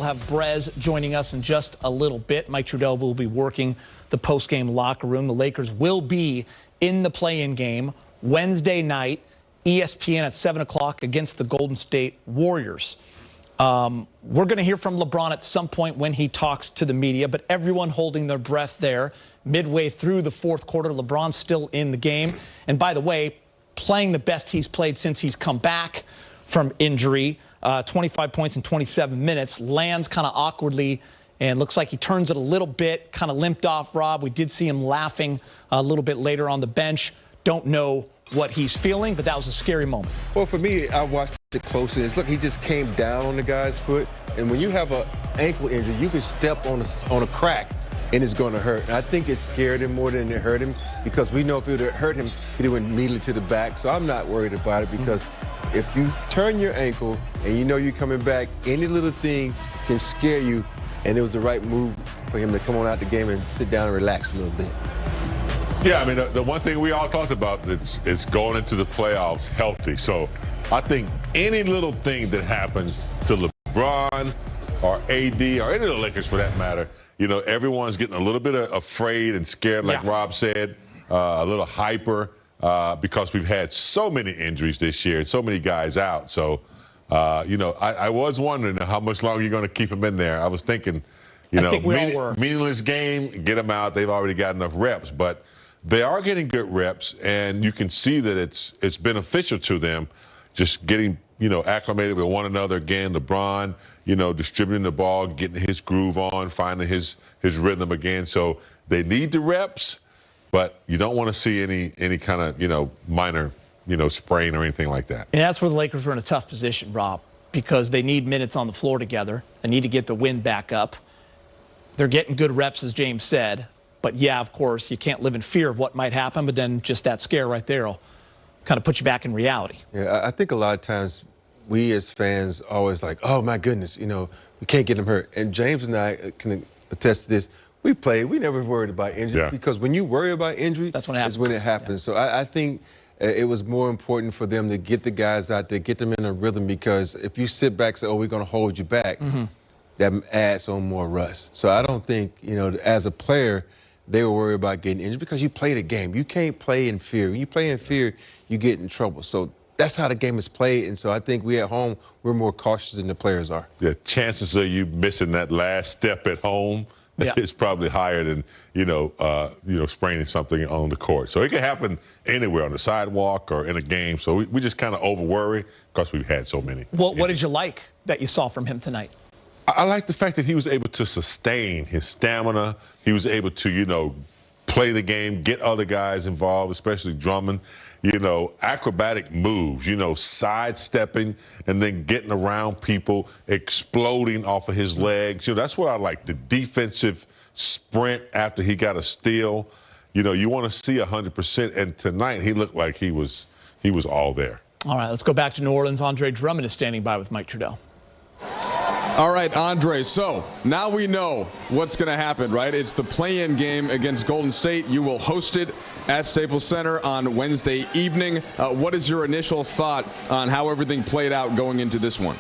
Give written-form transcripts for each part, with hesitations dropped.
We'll have Brez joining us in just a little bit. Mike Trudell will be working the post-game locker room. The Lakers will be in the play-in game Wednesday night, ESPN at 7 o'clock against the Golden State Warriors. We're going to hear from LeBron at some point when he talks to the media, but everyone holding their breath there. Midway through the fourth quarter, LeBron's still in the game. And by the way, playing the best he's played since he's come back from injury. 25 points in 27 minutes, lands kind of awkwardly, and looks like he turns it a little bit, kind of limped off, Rob. We did see him laughing a little bit later on the bench. Don't know what he's feeling, but that was a scary moment. Well, for me, I watched it closely. Look, he just came down on the guy's foot, and when you have an ankle injury, you can step on a crack, and it's going to hurt. And I think it scared him more than it hurt him, because we know if it would have hurt him, he went immediately to the back. So I'm not worried about it, because if you turn your ankle and you know you're coming back, any little thing can scare you, and it was the right move for him to come on out the game and sit down and relax a little bit. Yeah, I mean, the one thing we all talked about is going into the playoffs healthy. So I think any little thing that happens to LeBron or AD or any of the Lakers for that matter, you know, everyone's getting a little bit afraid and scared, like Rob said, a little hyper. Because we've had so many injuries this year and so many guys out. So, you know, I was wondering how much longer you're going to keep him in there. I was thinking, you know, meaningless game, get them out. They've already got enough reps. But they are getting good reps, and you can see that it's beneficial to them just getting, you know, acclimated with one another again. LeBron, you know, distributing the ball, getting his groove on, finding his rhythm again. So they need the reps. But you don't want to see any kind of, you know, minor, you know, sprain or anything like that. And that's where the Lakers are in a tough position, Rob, because they need minutes on the floor together. They need to get the wind back up. They're getting good reps, as James said. But, yeah, of course, you can't live in fear of what might happen, but then just that scare right there will kind of put you back in reality. Yeah, I think a lot of times we as fans always like, oh, my goodness, you know, we can't get him hurt. And James and I can attest to this. We never worried about injury, because when you worry about injury, that's when it happens. Is when it happens. So I think it was more important for them to get the guys out there, get them in a rhythm, because if you sit back and say, oh, we're going to hold you back, that adds on more rust. So I don't think, you know, as a player, they were worried about getting injured, because you play the game. You can't play in fear. When you play in fear, you get in trouble. So that's how the game is played. And so I think we at home, we're more cautious than the players are. Yeah, chances of you missing that last step at home, it's probably higher than, you know, spraining something on the court. So it can happen anywhere, on the sidewalk or in a game. So we just kind of over-worry because we've had so many. Well, what did you like that you saw from him tonight? I like the fact that he was able to sustain his stamina. He was able to, you know, play the game, get other guys involved, especially Drummond. You know, acrobatic moves, you know, sidestepping and then getting around people, exploding off of his legs. You know, that's what I like, the defensive sprint after he got a steal. You know, you want to see 100%. And tonight he looked like he was all there. All right, let's go back to New Orleans. Andre Drummond is standing by with Mike Trudell. All right, Andre, so now we know what's going to happen, right? It's the play-in game against Golden State. You will host it at Staples Center on Wednesday evening. What is your initial thought on how everything played out going into this one?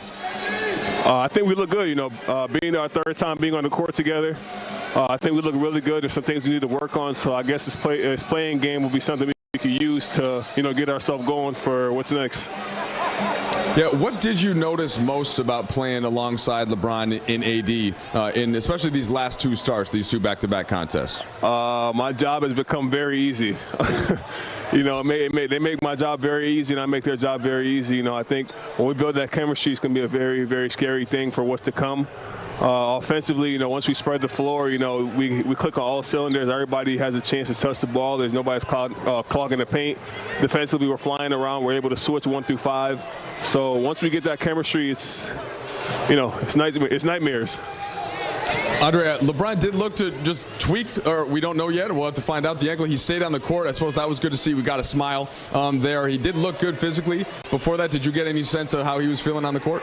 I think we look good, you know, being our third time being on the court together. I think we look really good. There's some things we need to work on, so I guess this play-in game will be something we can use to, you know, get ourselves going for what's next. Yeah, what did you notice most about playing alongside LeBron in AD, in especially these last two starts, these two back-to-back contests? My job has become very easy. You know, they make my job very easy, and I make their job very easy. You know, I think when we build that chemistry, it's going to be a very, very scary thing for what's to come. Offensively, you know, once we spread the floor, you know, we click on all cylinders. Everybody has a chance to touch the ball. There's nobody's clogging the paint. Defensively, we're flying around. We're able to switch 1 through 5. So once we get that chemistry, it's, you know, it's nightmares. Andre, LeBron did look to just tweak, or we don't know yet. We'll have to find out the ankle. He stayed on the court. I suppose that was good to see. We got a smile there. He did look good physically. Before that, did you get any sense of how he was feeling on the court?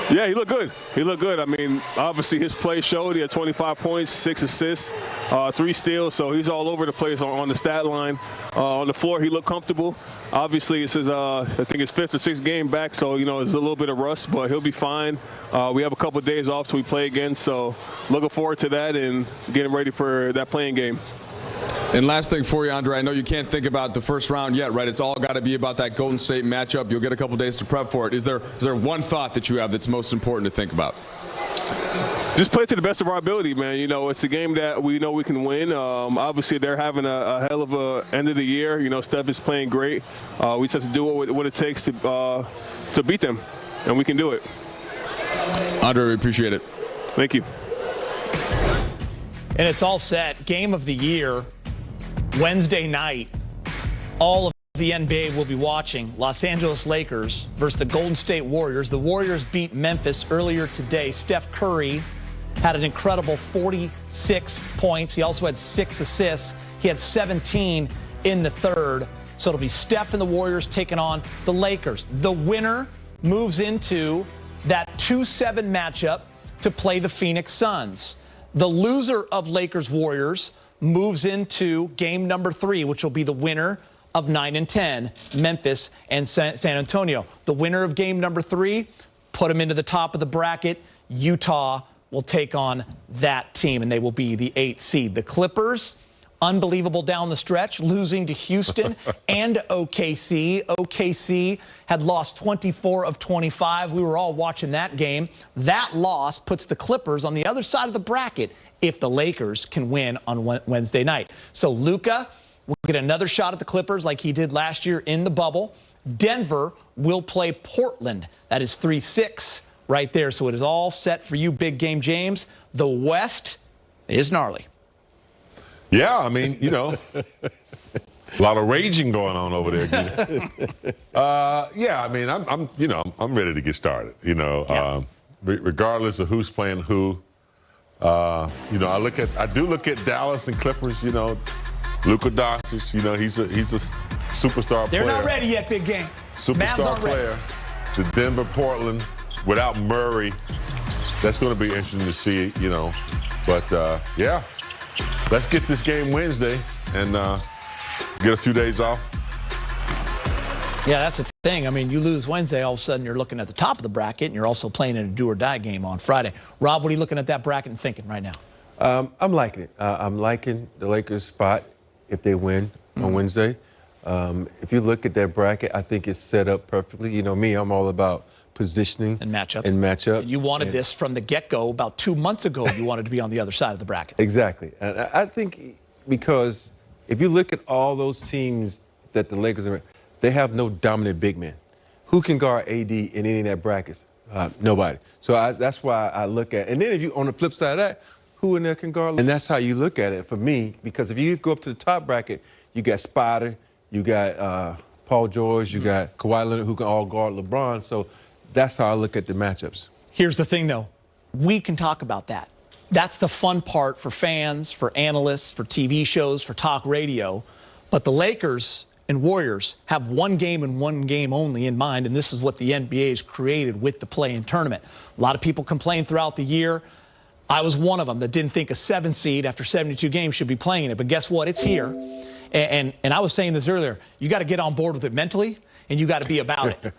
Yeah, he looked good. He looked good. I mean, obviously his play showed. He had 25 points, 6 assists, 3 steals. So he's all over the place on the stat line. On the floor, he looked comfortable. Obviously, it's his, I think his 5th or 6th game back. So, you know, it's a little bit of rust, but he'll be fine. We have a couple of days off till we play again. So looking forward to that and getting ready for that playing game. And last thing for you, Andre, I know you can't think about the first round yet, right? It's all got to be about that Golden State matchup. You'll get a couple days to prep for it. Is there one thought that you have that's most important to think about? Just play to the best of our ability, man. You know, it's a game that we know we can win. Obviously, they're having a hell of a end of the year. You know, Steph is playing great. We just have to do what it takes to beat them, and we can do it. Andre, we appreciate it. Thank you. And it's all set. Game of the year, Wednesday night. All of the NBA will be watching. Los Angeles Lakers versus the Golden State Warriors. The Warriors beat Memphis earlier today. Steph Curry had an incredible 46 points. He also had 6 assists. He had 17 in the third. So it'll be Steph and the Warriors taking on the Lakers. The winner moves into that 2-7 matchup to play the Phoenix Suns. The loser of Lakers-Warriors moves into game number 3, which will be the winner of 9 and 10, Memphis and San Antonio. The winner of game number 3, put them into the top of the bracket. Utah will take on that team, and they will be the 8th seed. The Clippers, unbelievable down the stretch, losing to Houston and OKC. OKC had lost 24 of 25. We were all watching that game. That loss puts the Clippers on the other side of the bracket if the Lakers can win on Wednesday night. So Luka will get another shot at the Clippers like he did last year in the bubble. Denver will play Portland. That is 3-6 right there. So it is all set for you, Big Game James. The West is gnarly. Yeah, I mean, you know, a lot of raging going on over there. Yeah, I mean, I'm ready to get started. You know, Yeah. Regardless of who's playing who. You know, I do look at Dallas and Clippers. You know, Luka Doncic. You know, he's a superstar player. They're not ready yet, Big Game. Superstar player. The Denver, Portland, without Murray. That's going to be interesting to see. You know, but yeah. Let's get this game Wednesday and get a few days off. Yeah, that's the thing. I mean, you lose Wednesday, all of a sudden you're looking at the top of the bracket, and you're also playing in a do-or-die game on Friday. Rob, what are you looking at that bracket and thinking right now? I'm liking it. I'm liking the Lakers' spot if they win on Wednesday. If you look at that bracket, I think it's set up perfectly. You know me, I'm all about positioning And matchups. You wanted this from the get-go. About 2 months ago, you wanted to be on the other side of the bracket. Exactly. And I think because if you look at all those teams that the Lakers are in, they have no dominant big men. Who can guard AD in any of that brackets? Nobody. So that's why I look at it. And then if you, on the flip side of that, who in there can guard? And that's how you look at it for me, because if you go up to the top bracket, you got Spider, you got Paul George, you got Kawhi Leonard, who can all guard LeBron. So that's how I look at the matchups. Here's the thing, though. We can talk about that. That's the fun part for fans, for analysts, for TV shows, for talk radio. But the Lakers and Warriors have one game and one game only in mind, and this is what the NBA has created with the play-in tournament. A lot of people complain throughout the year. I was one of them that didn't think a 7 seed after 72 games should be playing it. But guess what? It's here. And I was saying this earlier. You got to get on board with it mentally, and you got to be about it.